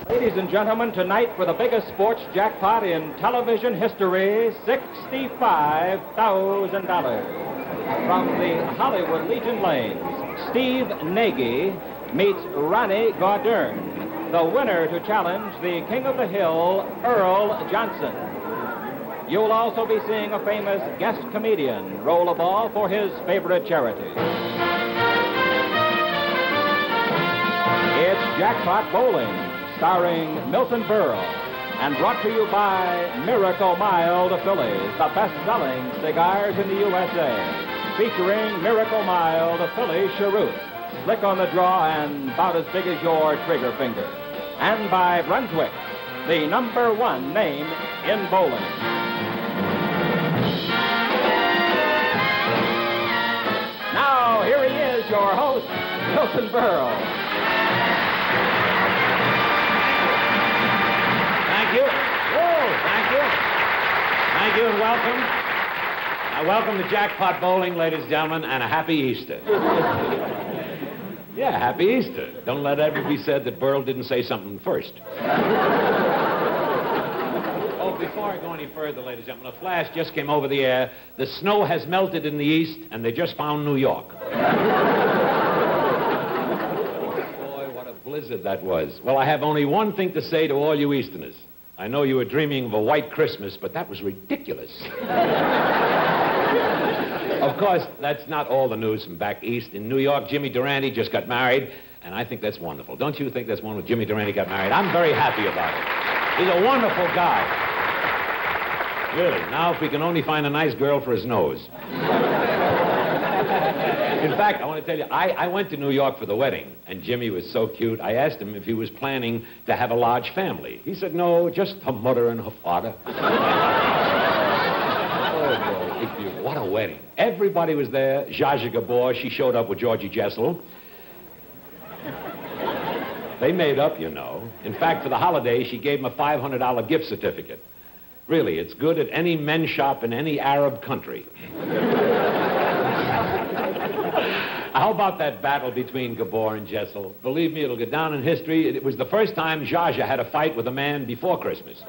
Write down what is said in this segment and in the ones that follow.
Ladies and gentlemen, tonight for the biggest sports jackpot in television history, $65,000. From the Hollywood Legion Lanes, Steve Nagy meets Ronnie Gaudern, the winner to challenge the King of the Hill, Earl Johnson. You'll also be seeing a famous guest comedian roll a ball for his favorite charity. It's Jackpot Bowling, starring Milton Berle, and brought to you by Miracle Mild Phillies, the best-selling cigars in the USA, featuring Miracle Mild Philly Cheroots, slick on the draw and about as big as your trigger finger. And by Brunswick, the #1 name in bowling. Now, here he is, your host, Milton Berle. Thank you. Whoa, thank you. Thank you and welcome. Welcome to Jackpot Bowling, ladies and gentlemen, and a happy Easter. Yeah, happy Easter. Don't let ever be said that Berle didn't say something first. Oh, before I go any further, ladies and gentlemen, a flash just came over the air. The snow has melted in the east, and they just found New York. Boy, what a blizzard that was. Well, I have only one thing to say to all you Easterners. I know you were dreaming of a white Christmas, but that was ridiculous. Of course, that's not all the news from back east. In New York, Jimmy Durante just got married, and I think that's wonderful. Don't you think that's wonderful? Jimmy Durante got married. I'm very happy about it. He's a wonderful guy. Really. Now, if we can only find a nice girl for his nose. In fact, I want to tell you, I went to New York for the wedding, and Jimmy was so cute. I asked him if he was planning to have a large family. He said, no, just her mother and her father. Oh, boy. What a wedding. Everybody was there. Zsa Zsa Gabor, she showed up with Georgie Jessel. They made up, you know. In fact, for the holiday, she gave him a $500 gift certificate. Really, it's good at any men's shop in any Arab country. How about that battle between Gabor and Jessel? Believe me, it'll go down in history. It was the first time Zsa Zsa had a fight with a man before Christmas.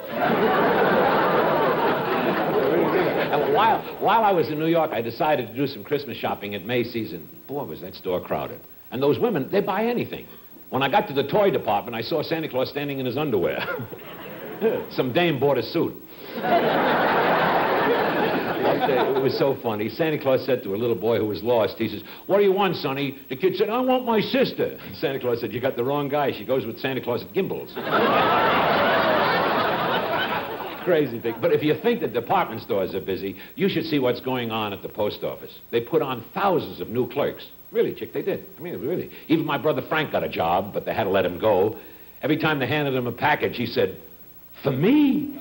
And while I was in New York, I decided to do some Christmas shopping at Macy's, and boy, was that store crowded. And those women, they buy anything. When I got to the toy department, I saw Santa Claus standing in his underwear. Some dame bought a suit. I'll tell you, it was so funny. Santa Claus said to a little boy who was lost, he says, what do you want, sonny? The kid said, I want my sister. And Santa Claus said, you got the wrong guy. She goes with Santa Claus at Gimbals. Crazy thing. But if you think that department stores are busy, you should see what's going on at the post office. They put on thousands of new clerks. Really, Chick, they did. I mean, really. Even my brother Frank got a job, but they had to let him go. Every time they handed him a package, he said, for me?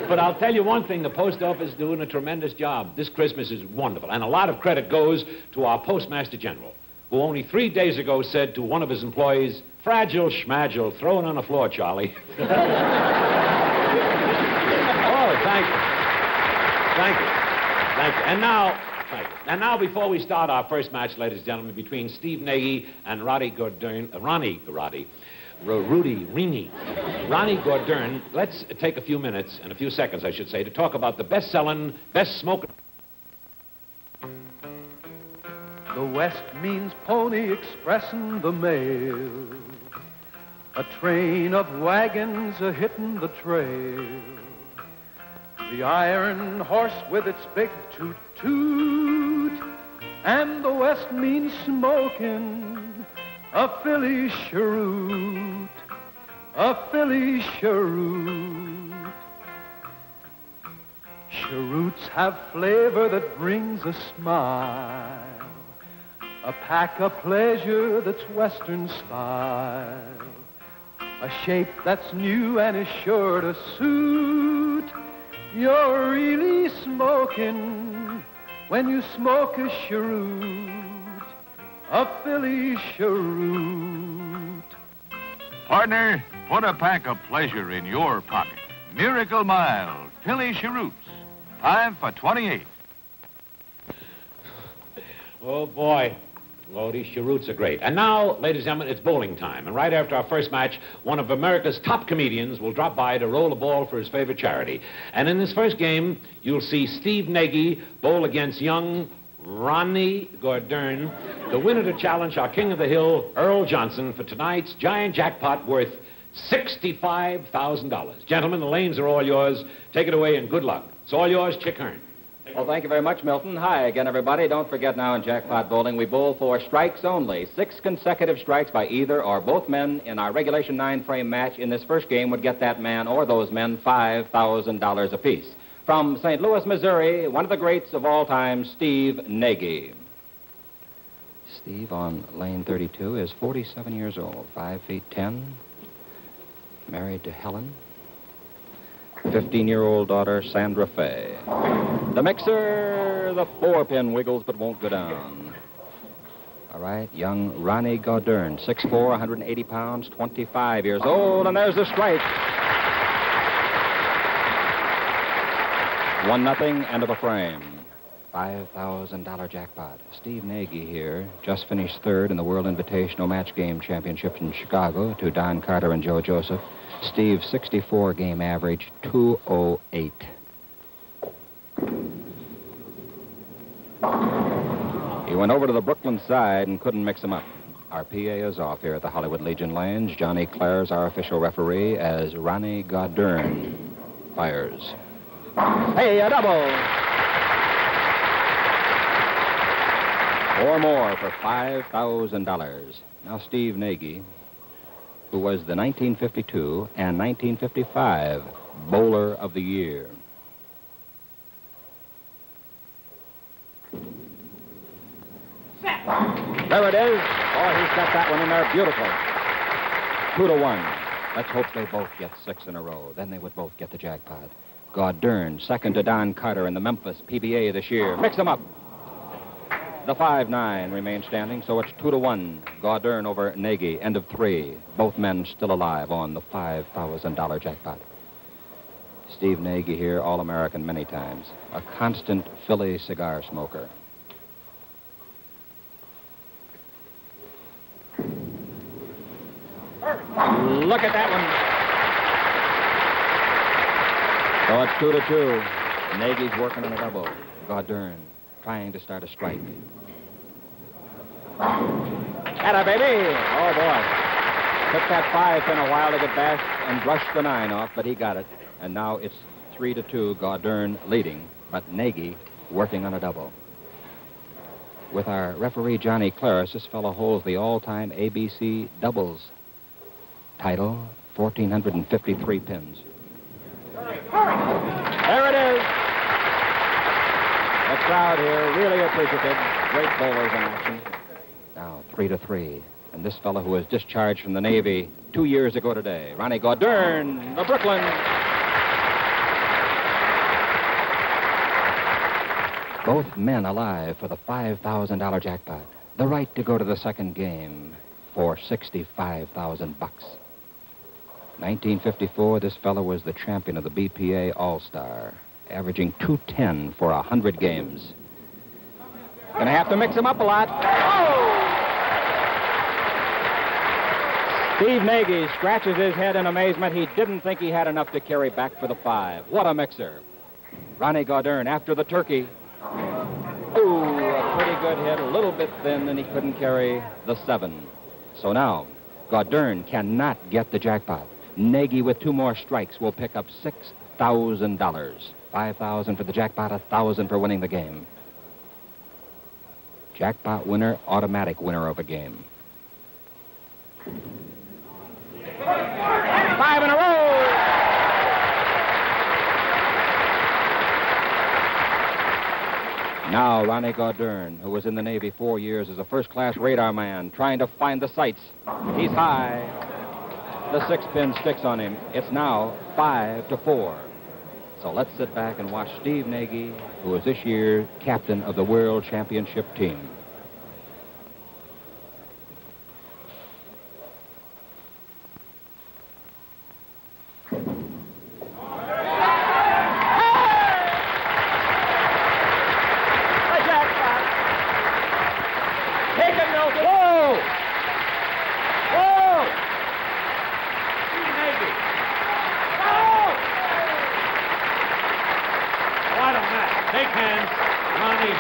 But I'll tell you one thing, the post office is doing a tremendous job. This Christmas is wonderful, and a lot of credit goes to our Postmaster General, who only 3 days ago said to one of his employees, fragile schmagile, throw it on the floor, Charlie. Oh, thank you. Thank you. Thank you. And now, before we start our first match, ladies and gentlemen, between Steve Nagy and Ronnie Gaudern, let's take a few minutes, and a few seconds, I should say, to talk about the best-selling, best-smoking. The West means Pony Expressin' the mail. A train of wagons a-hittin' the trail. The iron horse with its big toot-toot. And the West means smoking a Philly cheroot. A Philly cheroot. Cheroots have flavor that brings a smile. A pack of pleasure that's Western style. A shape that's new and is sure to suit. You're really smoking when you smoke a cheroot. A Philly cheroot. Partner, put a pack of pleasure in your pocket. Miracle Mild Philly cheroots. 5 for $28. Oh, boy. Oh, these cheroots are great. And now, ladies and gentlemen, it's bowling time. And right after our first match, one of America's top comedians will drop by to roll a ball for his favorite charity. And in this first game, you'll see Steve Nagy bowl against young Ronnie Gordern, the winner to challenge our King of the Hill, Earl Johnson, for tonight's giant jackpot worth $65,000. Gentlemen, the lanes are all yours. Take it away and good luck. It's all yours, Chick Hearn. Well, thank you very much, Milton. Hi again, everybody. Don't forget now in jackpot bowling, we bowl for strikes only. 6 consecutive strikes by either or both men in our regulation 9-frame match in this first game would get that man or those men $5,000 apiece. From St. Louis, Missouri, one of the greats of all time, Steve Nagy. Steve on lane 32 is 47 years old, 5 feet 10, married to Helen. 15-year-old daughter, Sandra Fay. The mixer, the 4-pin wiggles but won't go down. All right, young Ronnie Gordern, 6'4", 180 pounds, 25 years old, and there's the strike. 1-0, end of a frame. $5,000 jackpot. Steve Nagy here just finished third in the World Invitational Match Game Championship in Chicago to Don Carter and Joe Joseph. Steve's 64-game average, 208. He went over to the Brooklyn side and couldn't mix them up. Our PA is off here at the Hollywood Legion Lanes. Johnny Clare's our official referee as Ronnie Gordern fires. Hey, a double! 4 more for $5,000. Now Steve Nagy, who was the 1952 and 1955 Bowler of the Year. There it is. Oh, he set that one in there beautiful. 2-1. Let's hope they both get 6 in a row. Then they would both get the jackpot. Gordern, second to Don Carter in the Memphis PBA this year. Mix them up. The 5-9 remains standing, so it's 2-1. Gordern over Nagy, end of 3. Both men still alive on the $5,000 jackpot. Steve Nagy here, All-American many times. A constant Philly cigar smoker. Look at that one. So it's 2-2. Nagy's working on a double. Gordern trying to start a strike. Atta baby! Oh, boy. Took that 5-pin a while to get back and brushed the 9 off, but he got it. And now it's 3-2, Gordern leading, but Nagy working on a double. With our referee, Johnny Claris, this fellow holds the all-time ABC doubles title, 1,453 pins. There it is. The crowd here really appreciative. Great bowlers in action. Now 3-3. And this fellow who was discharged from the Navy 2 years ago today, Ronnie Gordern, the Brooklyn. Both men alive for the $5,000 jackpot. The right to go to the second game for $65,000. 1954, this fellow was the champion of the BPA All-Star, averaging 210 for 100 games. Gonna have to mix him up a lot. Oh! Steve Nagy scratches his head in amazement. He didn't think he had enough to carry back for the 5. What a mixer. Ronnie Gordern after the turkey. Ooh, a pretty good hit, a little bit thin, and he couldn't carry the 7. So now, Gordern cannot get the jackpot. Nagy with 2 more strikes will pick up $6,000. $5,000 for the jackpot, $1,000 for winning the game. Jackpot winner, automatic winner of a game. 5 in a row! Now, Ronnie Gordern, who was in the Navy 4 years as a first-class radar man, trying to find the sights. He's high. The 6-pin sticks on him. It's now 5-4. So let's sit back and watch Steve Nagy, who is this year captain of the World Championship team. Milton. Shake hands. Ronnie,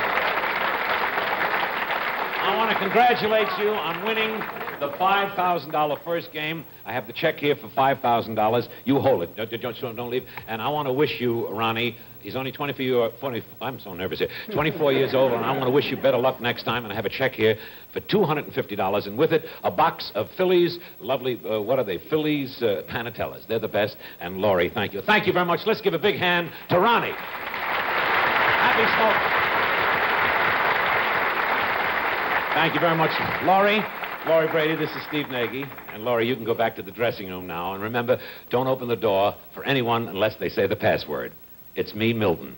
I want to congratulate you on winning the $5,000 first game. I have the check here for $5,000. You hold it. Don't leave. And I want to wish you, Ronnie, he's only 20, I'm so nervous here, 24 years old, and I want to wish you better luck next time. And I have a check here for $250, and with it, a box of Phillies, lovely, what are they? Phillies Panatellas. They're the best. And Laurie, thank you. Thank you very much. Let's give a big hand to Ronnie. Happy smoking. Thank you very much, Laurie. Laurie Brady, this is Steve Nagy. And Laurie, you can go back to the dressing room now. And remember, don't open the door for anyone unless they say the password. It's me, Milton.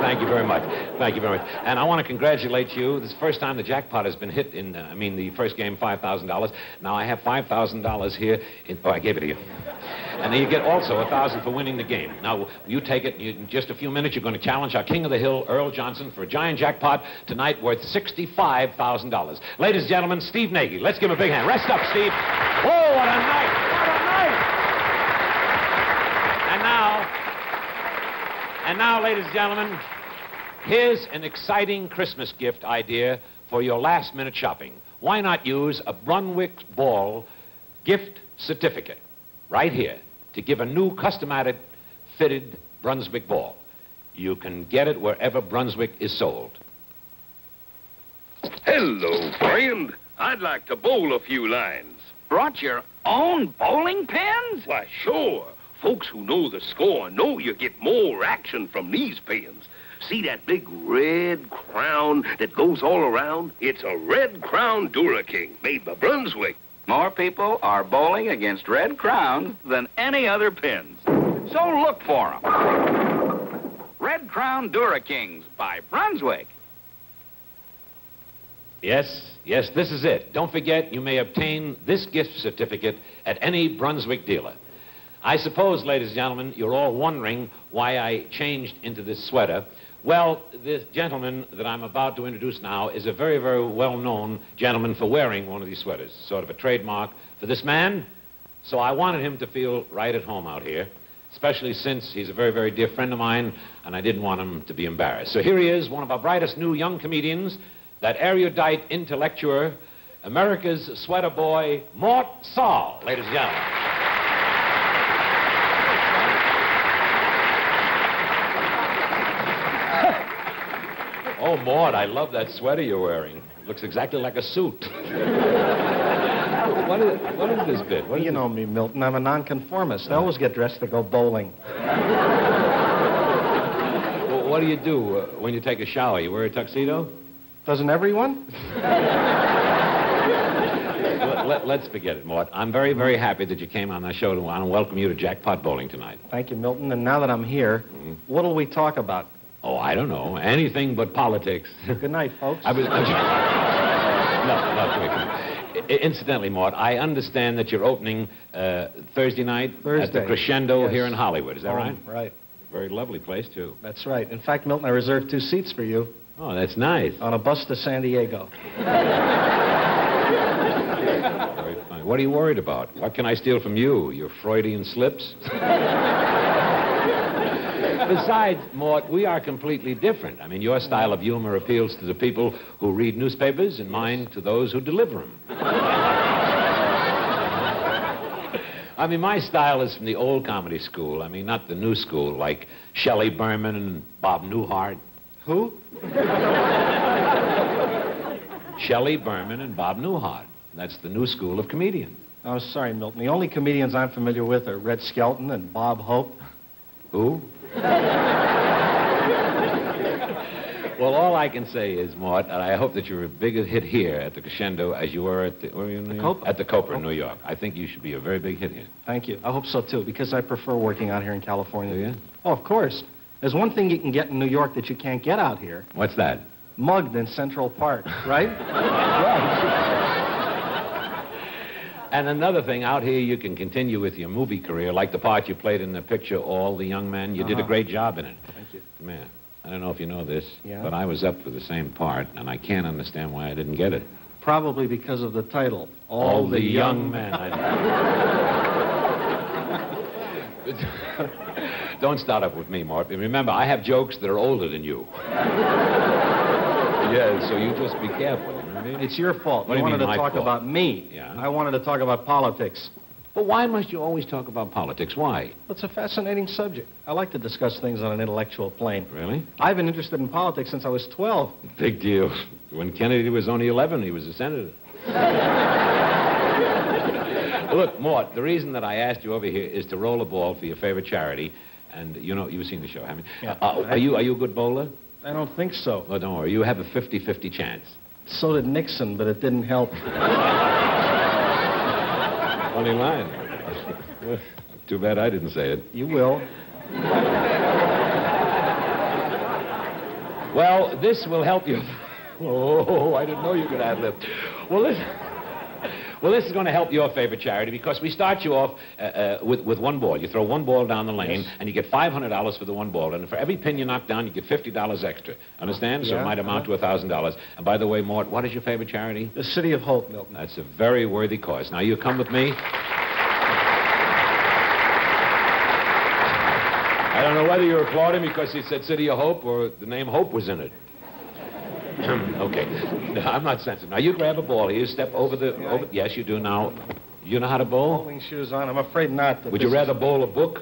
Thank you very much. Thank you very much. And I want to congratulate you. This is the first time the jackpot has been hit in, the first game, $5,000. Now I have $5,000 here. I gave it to you. And then you get also $1,000 for winning the game. Now, you take it. In just a few minutes, you're going to challenge our King of the Hill, Earl Johnson, for a giant jackpot tonight worth $65,000. Ladies and gentlemen, Steve Nagy. Let's give him a big hand. Rest up, Steve. Whoa, what a night. What a night. And now, ladies and gentlemen, here's an exciting Christmas gift idea for your last-minute shopping. Why not use a Brunswick Ball gift certificate right here to give a new custom-added fitted Brunswick ball? You can get it wherever Brunswick is sold. Hello, friend. I'd like to bowl a few lines. Brought your own bowling pins? Why, sure. Folks who know the score know you get more action from these pins. See that big red crown that goes all around? It's a Red Crown Dura-King, made by Brunswick. More people are bowling against red crowns than any other pins. So look for them. Red Crown Dura-Kings by Brunswick. Yes, this is it. Don't forget, you may obtain this gift certificate at any Brunswick dealer. I suppose, ladies and gentlemen, you're all wondering why I changed into this sweater. Well, this gentleman that I'm about to introduce now is a very, very well-known gentleman for wearing one of these sweaters. Sort of a trademark for this man. So I wanted him to feel right at home out here, especially since he's a very, very dear friend of mine, and I didn't want him to be embarrassed. So here he is, one of our brightest new young comedians, that erudite intellectual, America's sweater boy, Mort Sahl, ladies and gentlemen. Oh, Mort, I love that sweater you're wearing. It looks exactly like a suit. What is this bit? You know me, Milton. I'm a nonconformist. I always get dressed to go bowling. Well, what do you do when you take a shower? You wear a tuxedo? Doesn't everyone? Let's forget it, Mort. I'm very, very happy that you came on our show and I want to welcome you to Jackpot Bowling tonight. Thank you, Milton. And now that I'm here, what'll we talk about? Oh, I don't know. Anything but politics. Good night, folks. No, incidentally, Mort, I understand that you're opening Thursday night at the Crescendo here in Hollywood. Is that right? Right. Very lovely place, too. That's right. In fact, Milton, I reserved 2 seats for you. Oh, that's nice. On a bus to San Diego. Very fine. What are you worried about? What can I steal from you? Your Freudian slips? Besides, Mort, we are completely different. I mean, your style of humor appeals to the people who read newspapers and mine to those who deliver them. I mean, my style is from the old comedy school. I mean, not the new school, like Shelley Berman and Bob Newhart. Who? Shelley Berman and Bob Newhart. That's the new school of comedian. Oh, sorry, Milton. The only comedians I'm familiar with are Red Skelton and Bob Hope. Who? Well, all I can say is, Mort, and I hope that you're a bigger hit here at the Crescendo as you were at the... Where were you in New York? At the Copa in New York. I think you should be a very big hit here. Thank you. I hope so, too, because I prefer working out here in California. Do you? Oh, of course. There's one thing you can get in New York that you can't get out here. What's that? Mugged in Central Park, right? Right. And another thing, out here you can continue with your movie career, like the part you played in the picture All the Young Men. You did a great job in it. Thank you. Man, I don't know if you know this, Yeah? but I was up for the same part, and I can't understand why I didn't get it. Probably because of the title. All the Young Men. Don't start up with me, Mort. Remember, I have jokes that are older than you. Yeah, so you just be careful. You know what I mean? It's your fault. What do You you wanted mean, to my talk fault? about me. Yeah? I wanted to talk about politics. But why must you always talk about politics? Why? It's a fascinating subject. I like to discuss things on an intellectual plane. Really? I've been interested in politics since I was 12. Big deal. When Kennedy was only 11, he was a senator. Look, Mort, the reason that I asked you over here is to roll a ball for your favorite charity. And you know, you've seen the show, haven't you? Yeah. Are you a good bowler? I don't think so. Oh, don't worry. You have a 50-50 chance. So did Nixon, but it didn't help. Funny line. Too bad I didn't say it. You will. Well, this will help you. Oh, I didn't know you could ad lib. Well, this is going to help your favorite charity because we start you off with one ball. You throw one ball down the lane, Yes. and you get $500 for the one ball. And for every pin you knock down, you get $50 extra. Understand? So it Yeah, might amount to $1,000. And by the way, Mort, what is your favorite charity? The City of Hope, Milton. That's a very worthy cause. Now, you come with me. I don't know whether you're applauding because he said City of Hope or the name Hope was in it. Okay. No, I'm not sensitive. Now, you grab a ball here, step over the... Yes, you do now. You know how to bowl? Bowling shoes on. I'm afraid not. Would you rather bowl a book?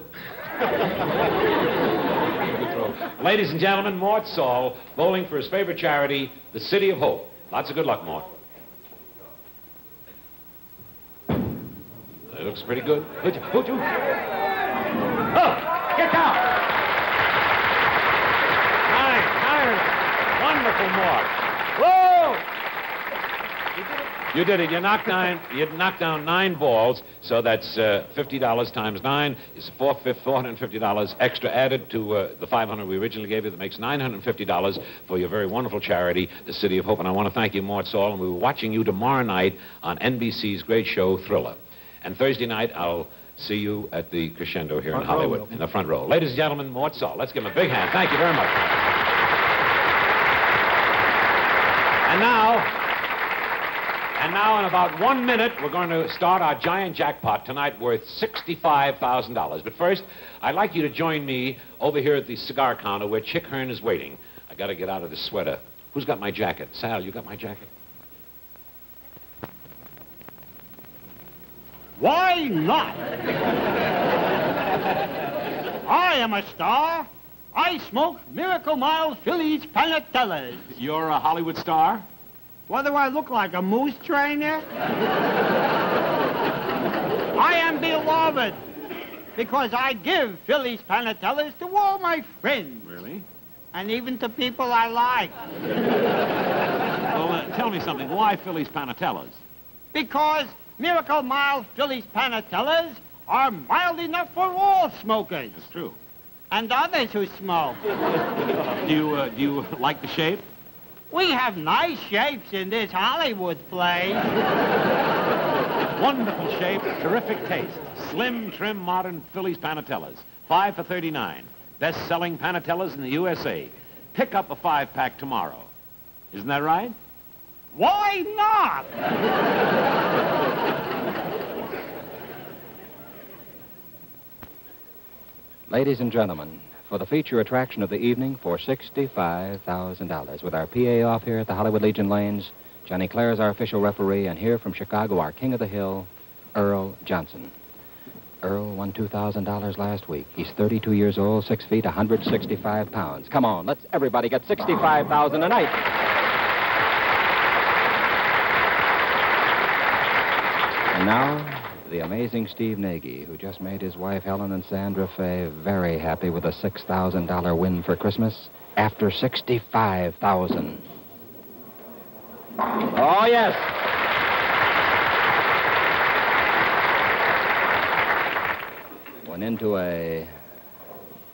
Ladies and gentlemen, Mort Saul, bowling for his favorite charity, the City of Hope. Lots of good luck, Mort. It looks pretty good. Oh, get down! Nice. Wonderful, Mort. Whoa! You did it. You knocked down 9 balls, so that's $50 times 9 is $450 extra added to the $500 we originally gave you. That makes $950 for your very wonderful charity, the City of Hope. And I want to thank you, Mort Saul. And we were watching you tomorrow night on NBC's great show, Thriller. And Thursday night, I'll see you at the Crescendo here in Hollywood, in the front row. Ladies and gentlemen, Mort Saul. Let's give him a big hand. Thank you very much. And now, in about 1 minute, we're going to start our giant jackpot tonight worth $65,000. But first, I'd like you to join me over here at the cigar counter where Chick Hearn is waiting. I got to get out of this sweater. Who's got my jacket? Sal, you got my jacket? Why not? I am a star. I smoke Miracle Mild Phillies Panatellas. You're a Hollywood star? What do I look like, a moose trainer? I am beloved because I give Phillies Panatellas to all my friends. Really? And even to people I like. Well, tell me something. Why Phillies Panatellas? Because Miracle Mild Phillies Panatellas are mild enough for all smokers. That's true. And others who smoke. Do you like the shape? We have nice shapes in this Hollywood place. Wonderful shape, terrific taste. Slim, trim, modern Phillies Panatellas. 5 for $39. Best-selling Panatellas in the USA. Pick up a 5-pack tomorrow. Isn't that right? Why not? Ladies and gentlemen, for the feature attraction of the evening for $65,000. With our PA off here at the Hollywood Legion Lanes, Johnny Clare is our official referee, and here from Chicago, our king of the hill, Earl Johnson. Earl won $2,000 last week. He's 32 years old, 6 feet, 165 pounds. Come on, let's everybody get $65,000 tonight. And now, the amazing Steve Nagy, who just made his wife Helen and Sandra Fay very happy with a $6,000 win for Christmas after $65,000. Oh, yes. Went into a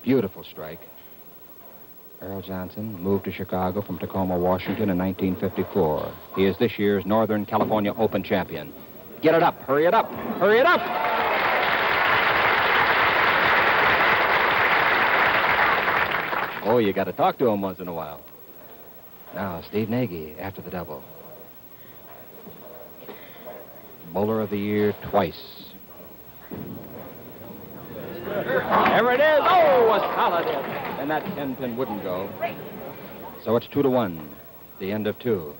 beautiful strike. Earl Johnson moved to Chicago from Tacoma, Washington in 1954. He is this year's Northern California Open champion. Get it up. Hurry it up. Hurry it up. Oh, you got to talk to him once in a while. Now, Steve Nagy after the double. Bowler of the Year twice. There it is. Oh, a solid hit. And that 10-pin wouldn't go. So it's 2-1. The end of 2.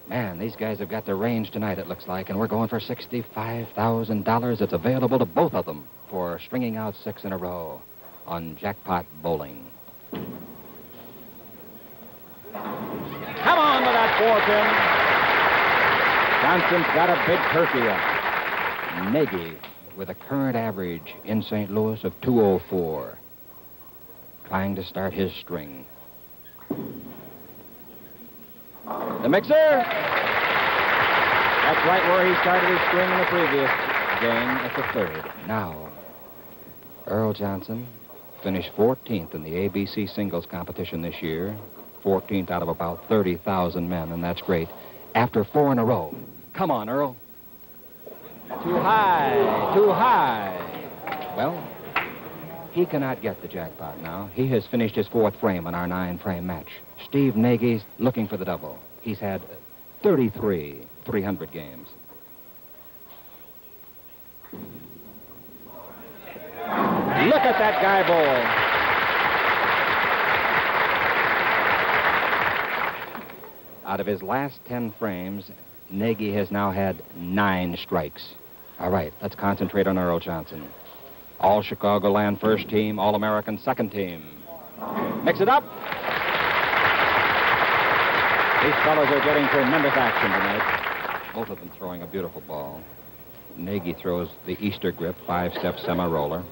Man, these guys have got their range tonight, it looks like, and we're going for $65,000. It's available to both of them for stringing out 6 in a row on Jackpot Bowling. Come on with that 4-pin. Johnson's got a big turkey up. Nagy with a current average in St. Louis of 204. Trying to start his string. The mixer. That's right where he started his string in the previous game at the 3rd. Now, Earl Johnson finished 14th in the ABC singles competition this year. 14th out of about 30,000 men, and that's great. After 4 in a row. Come on, Earl. Too high, too high. Well, he cannot get the jackpot now. He has finished his 4th frame in our 9-frame match. Steve Nagy's looking for the double. He's had 33 300 games. Look at that guy bowl. Out of his last 10 frames, Nagy has now had 9 strikes. All right, let's concentrate on Earl Johnson. All Chicagoland first team, All-American second team. Mix it up. These fellows are getting tremendous action tonight. Both of them throwing a beautiful ball. Nagy throws the Easter grip, 5-step semi-roller.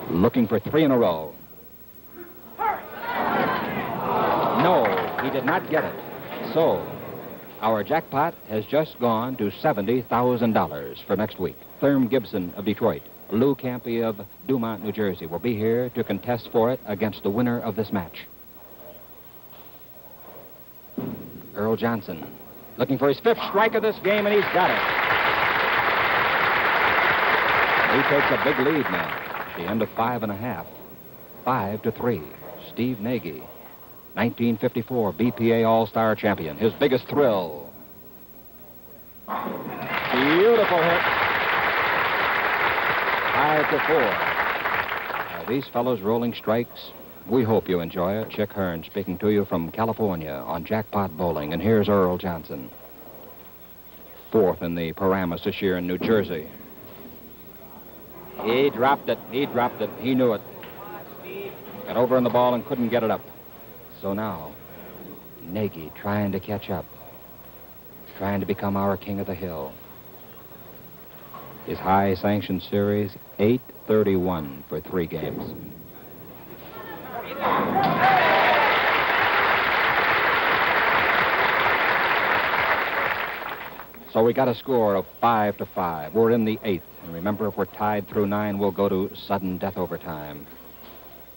Looking for 3 in a row. No, he did not get it. So, our jackpot has just gone to $70,000 for next week. Thurm Gibson of Detroit, Lou Campy of Dumont, New Jersey, will be here to contest for it against the winner of this match. Earl Johnson, looking for his 5th strike of this game, and he's got it. He takes a big lead now. At the end of 5.5. 5-3. Steve Nagy, 1954 BPA All-Star champion. His biggest thrill. Beautiful hit. 5-4. These fellows rolling strikes. We hope you enjoy it. Chick Hearn speaking to you from California on Jackpot Bowling. And here's Earl Johnson. 4th in the Paramus this year in New Jersey. He dropped it. He dropped it. He knew it. Got over on the ball and couldn't get it up. So now, Nagy trying to catch up. Trying to become our king of the hill. His high sanctioned series, 831 for 3 games. So we got a score of 5-5. We're in the 8th. And remember, if we're tied through 9, we'll go to sudden death overtime.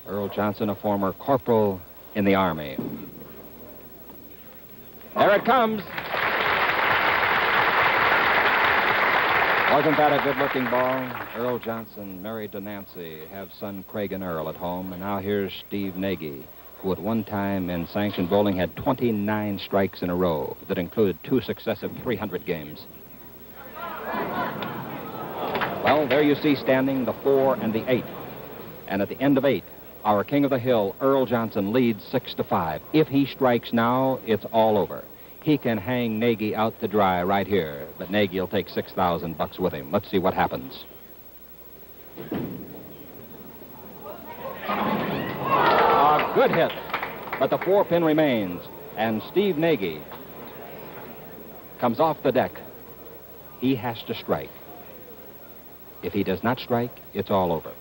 Earl Johnson, a former corporal in the Army. There it comes. Wasn't that a good-looking ball? Earl Johnson, married to Nancy, have son Craig and Earl at home. And now here's Steve Nagy, who at one time in sanctioned bowling had 29 strikes in a row that included 2 successive 300 games. Well, there you see standing the 4 and the 8. And at the end of 8, our king of the hill, Earl Johnson, leads 6-5. If he strikes now, it's all over. He can hang Nagy out to dry right here, but Nagy will take $6,000 with him. Let's see what happens. A good hit, but the 4-pin remains, and Steve Nagy comes off the deck. He has to strike. If he does not strike, it's all over.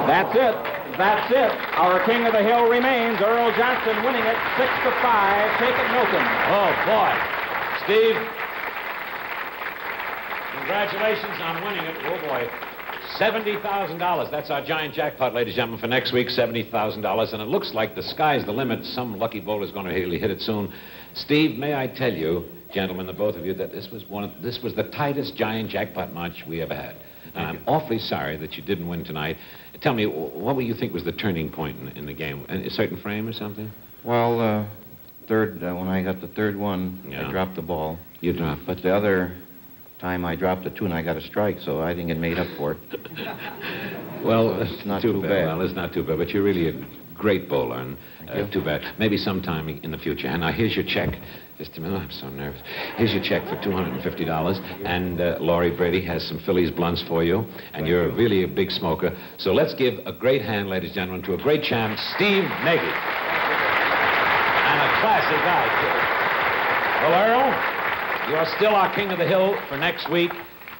That's it. That's it. Our king of the hill remains. Earl Johnson winning it 6-5. Take it, Milton. Oh, boy. Steve, congratulations on winning it. Oh, boy. $70,000. That's our giant jackpot, ladies and gentlemen, for next week, $70,000. And it looks like the sky's the limit. Some lucky bowler's going to really hit it soon. Steve, may I tell you, gentlemen, the both of you, that this was the tightest giant jackpot match we ever had. And I'm awfully sorry that you didn't win tonight. Tell me, what would you think was the turning point in the game? A certain frame or something? Well, when I got the third one, Yeah. I dropped the ball. You dropped. But the other time I dropped the two and I got a strike, so I think it made up for it. Well, It's not too too bad. bad. Well, it's not too bad, but you're really a great bowler, and you. too bad. Maybe sometime in the future. And now here's your check. Just a minute, I'm so nervous. Here's your check for $250, and Laurie Brady has some Phillies blunts for you, and you're really a big smoker. So let's give a great hand, ladies and gentlemen, to a great champ, Steve Nagy. And a classy guy, too. Well, Earl, you're still our King of the Hill for next week.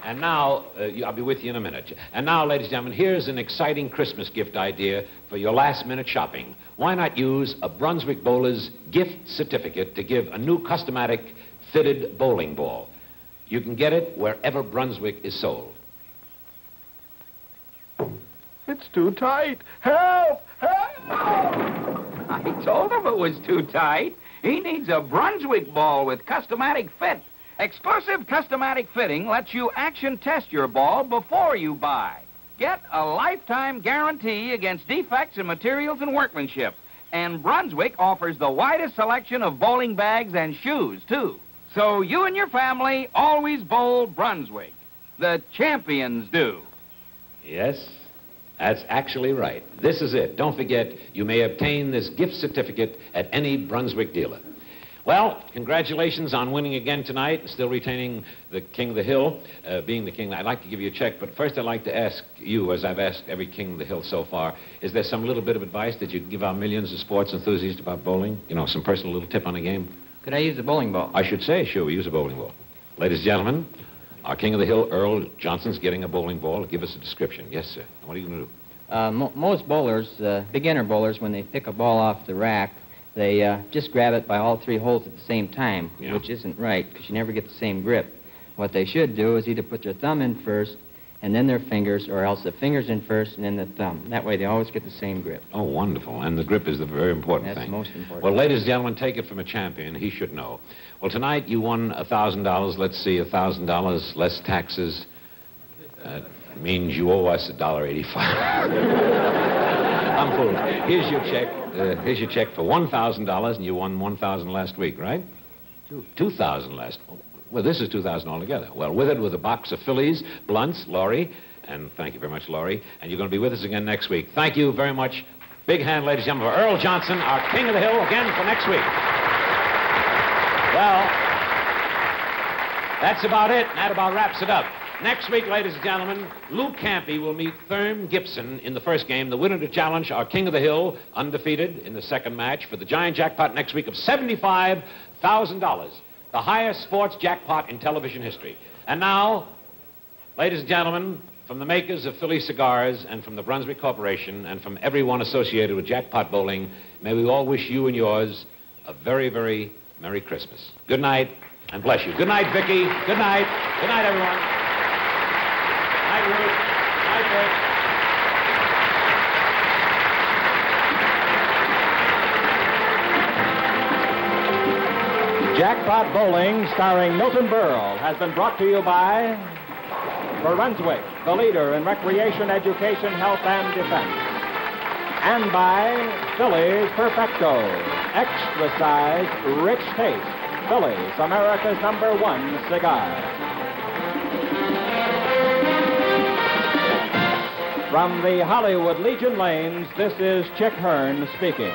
And now, I'll be with you in a minute. And now, ladies and gentlemen, here's an exciting Christmas gift idea for your last-minute shopping. Why not use a Brunswick Bowler's gift certificate to give a new Customatic fitted bowling ball? You can get it wherever Brunswick is sold. It's too tight. Help! Help! I told him it was too tight. He needs a Brunswick ball with Customatic fit. Exclusive Customatic fitting lets you action test your ball before you buy. Get a lifetime guarantee against defects in materials and workmanship. And Brunswick offers the widest selection of bowling bags and shoes, too. So you and your family always bowl Brunswick. The champions do. Yes, that's actually right. This is it. Don't forget, you may obtain this gift certificate at any Brunswick dealer. Well, congratulations on winning again tonight and still retaining the King of the Hill, being the king. I'd like to give you a check, but first I'd like to ask you, as I've asked every King of the Hill so far, is there some little bit of advice that you can give our millions of sports enthusiasts about bowling? You know, some personal little tip on the game? Could I use a bowling ball? I should say, sure, we use a bowling ball. Ladies and gentlemen, our King of the Hill, Earl Johnson's getting a bowling ball. Give us a description. Yes, sir. What are you going to do? Most bowlers, beginner bowlers, when they pick a ball off the rack, they just grab it by all three holes at the same time, Yeah. which isn't right, because you never get the same grip. What they should do is either put their thumb in first, and then their fingers, or else the fingers in first, and then the thumb. That way they always get the same grip. Oh, wonderful. And the grip is the very important That's thing. the most important. Well, ladies and gentlemen, take it from a champion. He should know. Well, tonight you won $1,000. Let's see, $1,000 less taxes. Means you owe us $1.85. I'm fooling. Here's your check. Here's your check for $1,000, and you won $1,000 last week, right? $2,000 last. Well, this is $2,000 altogether. Well, with it, with a box of Phillies, blunts, Laurie, and thank you very much, Laurie. And you're going to be with us again next week. Thank you very much. Big hand, ladies and gentlemen, for Earl Johnson, our King of the Hill, again for next week. Well, that's about it. That about wraps it up. Next week, ladies and gentlemen, Lou Campy will meet Thurm Gibson in the first game, the winner to challenge our King of the Hill, undefeated in the second match, for the giant jackpot next week of $75,000, the highest sports jackpot in television history. And now, ladies and gentlemen, from the makers of Philly cigars and from the Brunswick Corporation and from everyone associated with jackpot bowling, may we all wish you and yours a very, very Merry Christmas. Good night, and bless you. Good night, Vicki. Good night. Good night, everyone. Night, Ruth. Night, Rick. Jackpot Bowling, starring Milton Berle, has been brought to you by Brunswick, the leader in recreation, education, health, and defense. And by Phillies Perfecto, extra size, rich taste. Phillies, America's #1 cigar. From the Hollywood Legion Lanes, this is Chick Hearn speaking.